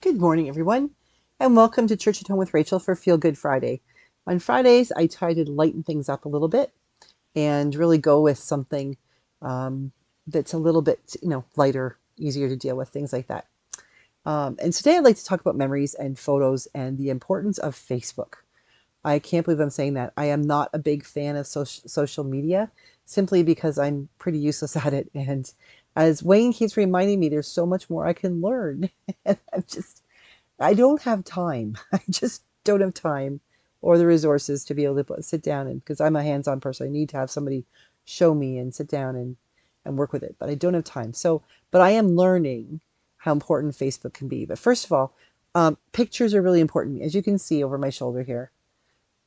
Good morning, everyone, and welcome to Church at Home with Rachel for Feel Good Friday. On Fridays, I try to lighten things up a little bit and really go with something um, that's a little bit, lighter, easier to deal with, things like that. And today, I'd like to talk about memories and photos and the importance of Facebook. I can't believe I'm saying that. I am not a big fan of social media simply because I'm pretty useless at it. And as Wayne keeps reminding me, there's so much more I can learn. And I don't have time. I just don't have time or the resources to be able to sit down and, because I'm a hands-on person, I need to have somebody show me and sit down and work with it. But I don't have time. But I am learning how important Facebook can be. But first of all, pictures are really important. As you can see over my shoulder here,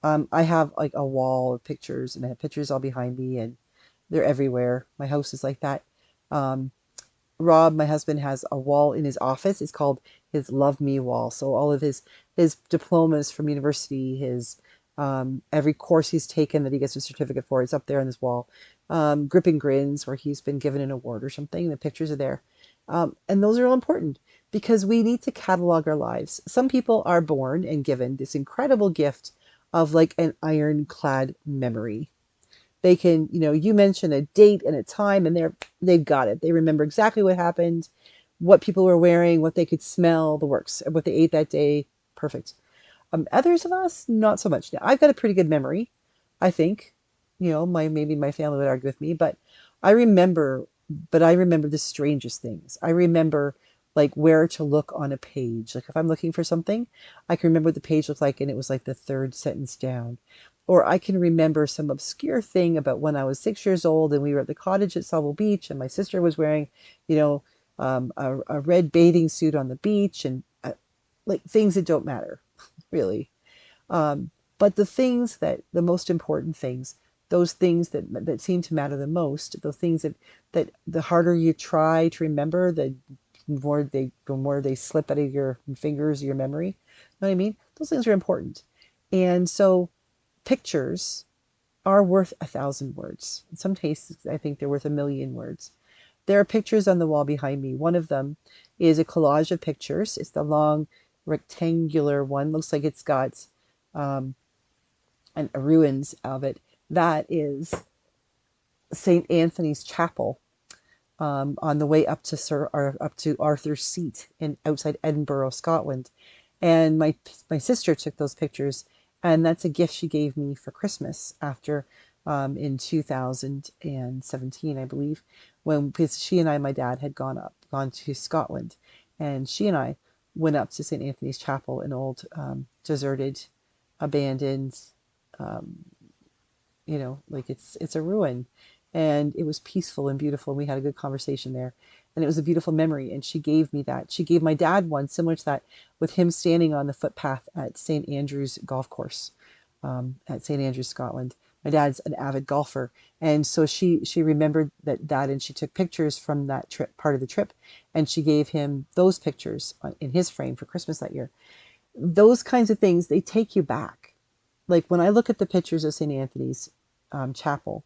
I have like a wall of pictures, and I have pictures all behind me, and they're everywhere. My house is like that. Um, Rob, my husband, has a wall in his office. It's called his Love Me wall. So all of his diplomas from university, his every course he's taken that he gets a certificate for, it's up there on this wall. Gripping Grins, where he's been given an award or something. The pictures are there, and those are all important because we need to catalog our lives. Some people are born and given this incredible gift of like an ironclad memory. They can, you mention a date and a time and they've got it. They remember exactly what happened, what people were wearing, what they could smell, the works, what they ate that day. Perfect. Others of us, not so much. Now, I've got a pretty good memory, I think. Maybe my family would argue with me, but I remember, I remember the strangest things. I remember like where to look on a page. Like if I'm looking for something, I can remember what the page looked like and it was like the third sentence down. Or I can remember some obscure thing about when I was 6 years old and we were at the cottage at Sauble Beach and my sister was wearing, you know, a red bathing suit on the beach and like things that don't matter, really. Um, but the most important things, those things that seem to matter the most, the things that the harder you try to remember, the more they slip out of your fingers, your memory. You know what I mean? Those things are important. And so pictures are worth 1,000 words. In some cases, I think they're worth 1,000,000 words. There are pictures on the wall behind me. One of them is a collage of pictures. It's the long rectangular one. Looks like it's got um, ruins of it. That is St. Anthony's Chapel on the way up to up to Arthur's Seat in outside Edinburgh, Scotland. And my sister took those pictures, and that's a gift she gave me for Christmas after in 2017, I believe, when because she and my dad had gone to Scotland, and she and I went up to St. Anthony's Chapel, an old deserted, abandoned, um, like it's a ruin, and it was peaceful and beautiful. And we had a good conversation there, and it was a beautiful memory. And she gave me that. She gave my dad one similar to that, with him standing on the footpath at St. Andrew's golf course, at St. Andrews, Scotland. My dad's an avid golfer, and so she remembered that, and she took pictures from that trip, part of the trip, and she gave him those pictures in his frame for Christmas that year. Those kinds of things, they take you back. Like when I look at the pictures of St. Anthony's Chapel,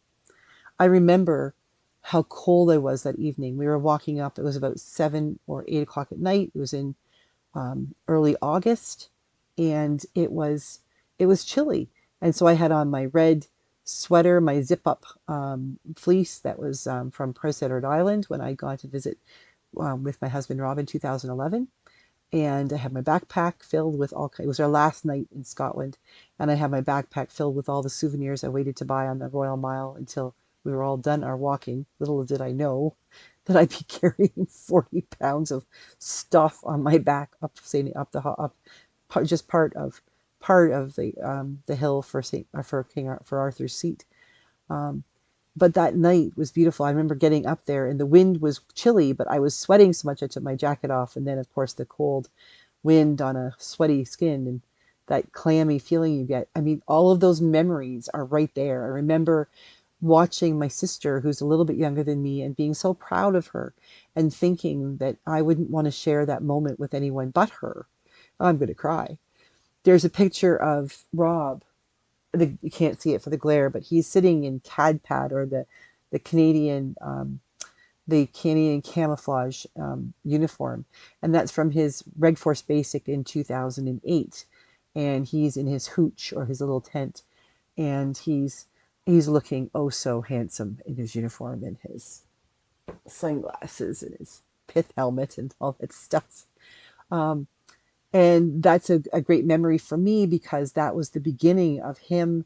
I remember how cold I was that evening. We were walking up. It was about 7 or 8 o'clock at night. It was in early August, and it was chilly. And so I had on my red sweater, my zip up fleece that was from Prince Edward Island when I got to visit with my husband Rob in 2011. And I had my backpack filled with it was our last night in Scotland, and I had my backpack filled with all the souvenirs I waited to buy on the Royal Mile until we were all done our walking. Little did I know that I'd be carrying 40 pounds of stuff on my back up St. up the up just part of the hill for for Arthur's Seat. Um, but that night was beautiful. I remember getting up there and the wind was chilly, but I was sweating so much I took my jacket off. And then, of course, the cold wind on a sweaty skin and that clammy feeling you get. I mean, all of those memories are right there. I remember watching my sister, who's a little bit younger than me, and being so proud of her and thinking that I wouldn't want to share that moment with anyone but her. I'm going to cry. There's a picture of Rob. You can't see it for the glare, but he's sitting in CAD pad, or the Canadian the Canadian camouflage uniform, and that's from his Reg Force Basic in 2008. And he's in his hooch or his little tent, and he's looking oh so handsome in his uniform and his sunglasses and his pith helmet and all that stuff. Um, and that's a great memory for me because that was the beginning of him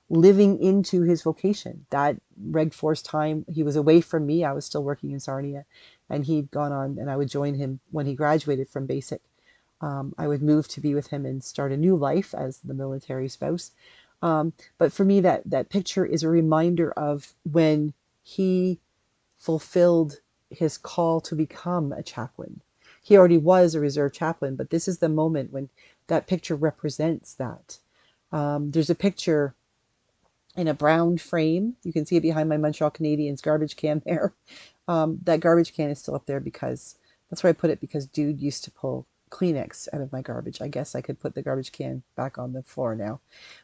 living into his vocation. That Reg Force time, he was away from me. I was still working in Sarnia, and he'd gone on, and I would join him when he graduated from basic. I would move to be with him and start a new life as the military spouse. But for me, that picture is a reminder of when he fulfilled his call to become a chaplain. He already was a reserve chaplain, but this is the moment when that picture represents that. There's a picture in a brown frame. You can see it behind my Montreal Canadiens garbage can there. That garbage can is still up there because that's where I put it because dude used to pull Kleenex out of my garbage. I guess I could put the garbage can back on the floor now.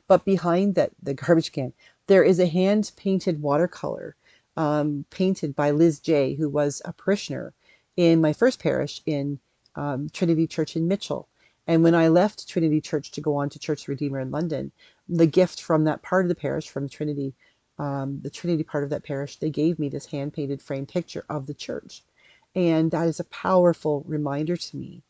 But behind the garbage can, there is a hand painted watercolor painted by Liz J., who was a parishioner in my first parish in Trinity Church in Mitchell. And when I left Trinity Church to go on to Church Redeemer in London, the gift from that part of the parish, from Trinity, the Trinity part of that parish, they gave me this hand painted frame picture of the church. And that is a powerful reminder to me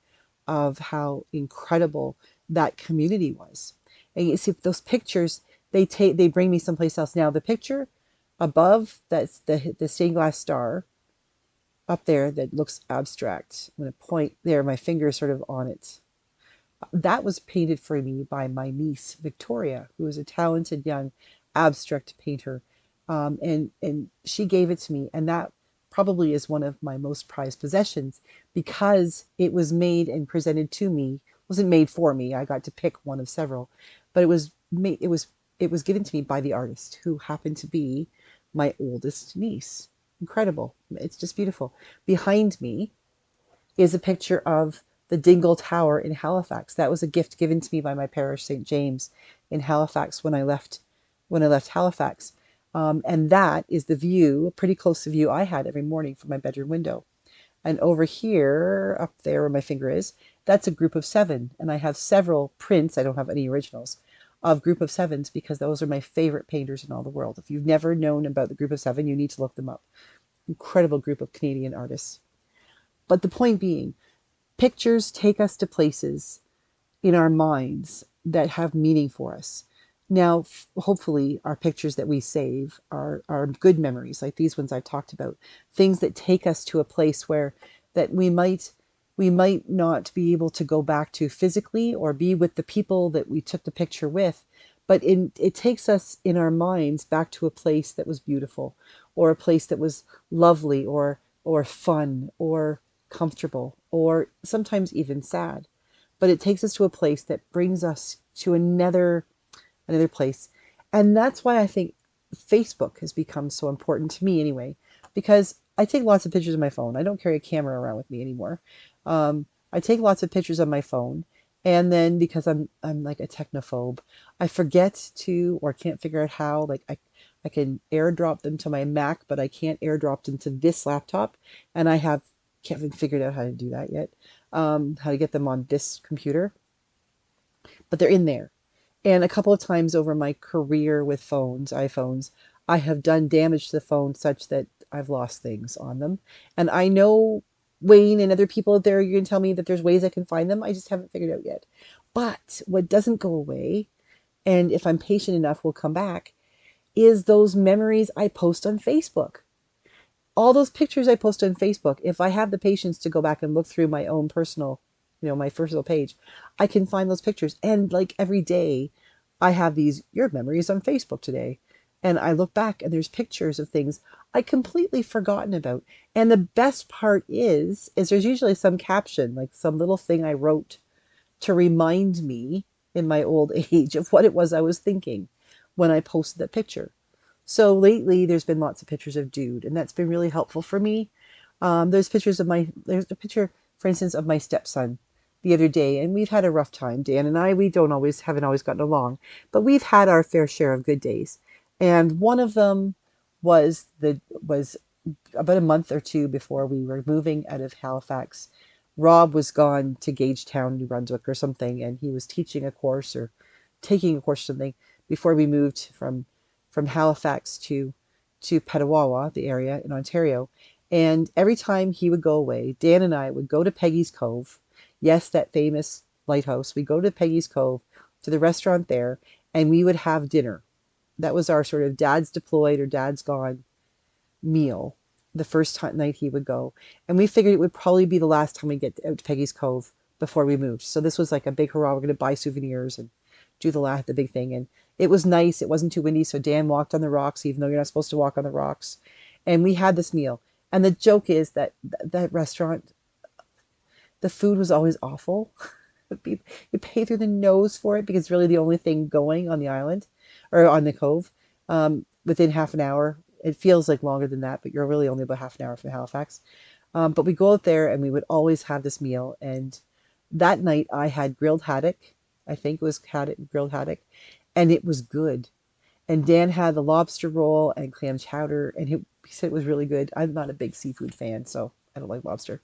of how incredible that community was. And you see those pictures, they bring me someplace else. Now the picture above, that's the stained glass star up there that looks abstract. I'm going to point there, my finger is sort of on it. That was painted for me by my niece Victoria, who is a talented young abstract painter, and she gave it to me, and that probably is one of my most prized possessions because it was made and presented to me. It wasn't made for me. I got to pick one of several, but it was made. It was given to me by the artist who happened to be my oldest niece. Incredible! It's just beautiful. Behind me is a picture of the Dingle Tower in Halifax. That was a gift given to me by my parish, St. James, in Halifax when I left Halifax. And that is the view, a pretty close to view I had every morning from my bedroom window. And over here, up there where my finger is, that's a group of seven. And I have several prints, I don't have any originals, of group of sevens because those are my favorite painters in all the world. If you've never known about the group of seven, you need to look them up. Incredible group of Canadian artists. But the point being, pictures take us to places in our minds that have meaning for us. Now, hopefully, our pictures that we save are good memories, like these ones I've talked about, things that take us to a place where that we might not be able to go back to physically or be with the people that we took the picture with, but it takes us in our minds back to a place that was beautiful, or a place that was lovely, or fun, or comfortable, or sometimes even sad. But it takes us to a place that brings us to another place. And that's why I think Facebook has become so important to me anyway, because I take lots of pictures of my phone. I don't carry a camera around with me anymore. I take lots of pictures on my phone, and then because I'm like a technophobe, I forget to or can't figure out how. Like I can airdrop them to my Mac, but I can't airdrop them to this laptop, and haven't figured out how to do that yet. How to get them on this computer, but they're in there. And a couple of times over my career with iPhones, I have done damage to the phone such that I've lost things on them. And I know Wayne and other people out there, you're going to tell me that there's ways I can find them. I just haven't figured out yet. But what doesn't go away, and if I'm patient enough, will come back, is those memories I post on Facebook. All those pictures I post on Facebook, if I have the patience to go back and look through my own personal, my personal page, I can find those pictures. And like every day, I have your memories on Facebook today. And I look back and there's pictures of things I completely forgotten about. And the best part is there's usually some caption, like some little thing I wrote to remind me in my old age of what it was I was thinking when I posted that picture. So lately, there's been lots of pictures of Dude, and that's been really helpful for me. There's a picture, for instance, of my stepson the other day, and we've had a rough time. Dan and I, we haven't always gotten along, but we've had our fair share of good days. And one of them was about a month or two before we were moving out of Halifax, Rob was gone to Gagetown, New Brunswick or something, and he was teaching a course or taking a course or something before we moved from Halifax to Petawawa, the area in Ontario. And every time he would go away, Dan and I would go to Peggy's Cove. Yes, that famous lighthouse. We go to Peggy's Cove, to the restaurant there, and we would have dinner. That was our sort of dad's deployed or dad's gone meal the first night he would go. And we figured it would probably be the last time we get out to Peggy's Cove before we moved. So this was like a big hurrah. We're going to buy souvenirs and do the big thing. And it was nice. It wasn't too windy. So Dan walked on the rocks, even though you're not supposed to walk on the rocks. And we had this meal. And the joke is that that restaurant, the food was always awful. You pay through the nose for it because it's really the only thing going on the island or on the cove. Within half an hour, it feels like longer than that, but you're really only about half an hour from Halifax. But we go out there and we would always have this meal. And that night I had grilled haddock. I think it was grilled haddock, and it was good. And Dan had the lobster roll and clam chowder, and he said it was really good. I'm not a big seafood fan, so I don't like lobster.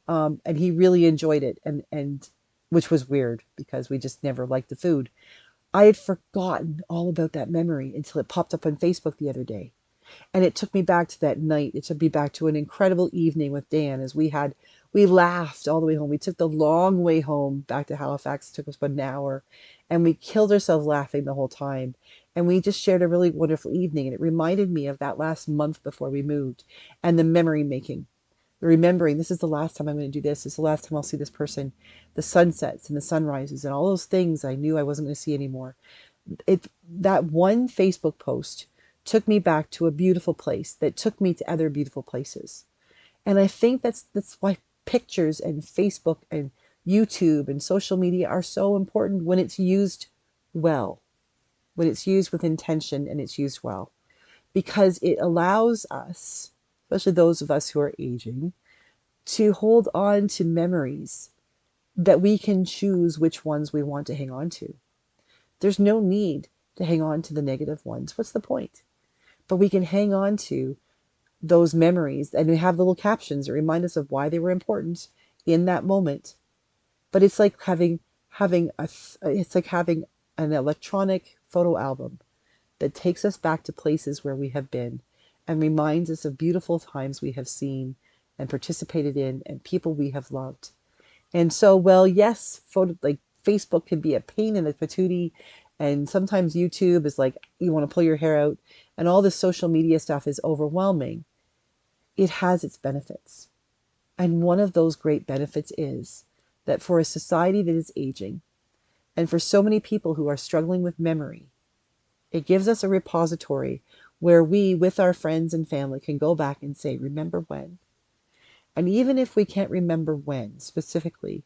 And he really enjoyed it, and which was weird because we just never liked the food. I had forgotten all about that memory until it popped up on Facebook the other day. And it took me back to that night. It took me back to an incredible evening with Dan as we laughed all the way home. We took the long way home back to Halifax. It took us about an hour, and we killed ourselves laughing the whole time. And we just shared a really wonderful evening. And it reminded me of that last month before we moved and the memory making, remembering this is the last time I'm going to do this. This is the last time I'll see this person, the sunsets and the sunrises and all those things I knew I wasn't going to see anymore. That one Facebook post took me back to a beautiful place that took me to other beautiful places. And I think that's why pictures and Facebook and YouTube and social media are so important when it's used well, when it's used with intention and it's used well, because it allows us, especially those of us who are aging, to hold on to memories that we can choose which ones we want to hang on to. There's no need to hang on to the negative ones. What's the point? But we can hang on to those memories, and we have little captions that remind us of why they were important in that moment. But it's like having an electronic photo album that takes us back to places where we have been and reminds us of beautiful times we have seen and participated in and people we have loved. And so, well, yes, like Facebook can be a pain in the patootie, and sometimes YouTube is like you want to pull your hair out, and all this social media stuff is overwhelming. It has its benefits. And one of those great benefits is that for a society that is aging, and for so many people who are struggling with memory, it gives us a repository where we, with our friends and family, can go back and say, remember when? And even if we can't remember when specifically,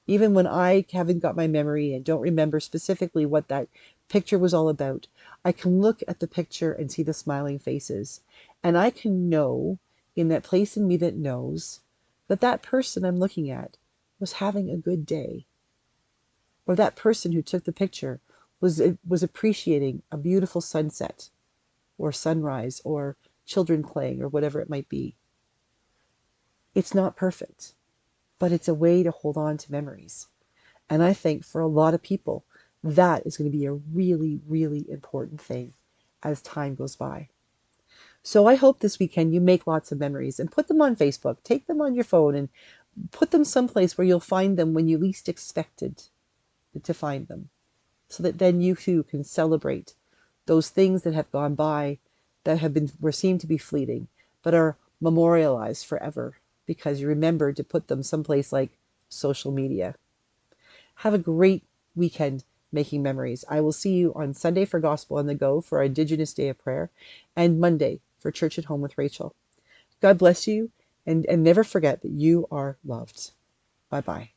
even when I haven't got my memory and don't remember specifically what that picture was all about, I can look at the picture and see the smiling faces. And I can know, in that place in me that knows, that that person I'm looking at was having a good day. Or that person who took the picture was appreciating a beautiful sunset or sunrise or children playing or whatever it might be. It's not perfect, but it's a way to hold on to memories. And I think for a lot of people, that is going to be a really, really important thing as time goes by. So I hope this weekend you make lots of memories and put them on Facebook. Take them on your phone and put them someplace where you'll find them when you least expected to find them. So that then you too can celebrate those things that have gone by, that have been were seem to be fleeting, but are memorialized forever because you remembered to put them someplace like social media. Have a great weekend making memories. I will see you on Sunday for Gospel on the Go for our Indigenous Day of Prayer and Monday for Church at Home with Rachael. God bless you, and never forget that you are loved. Bye-bye.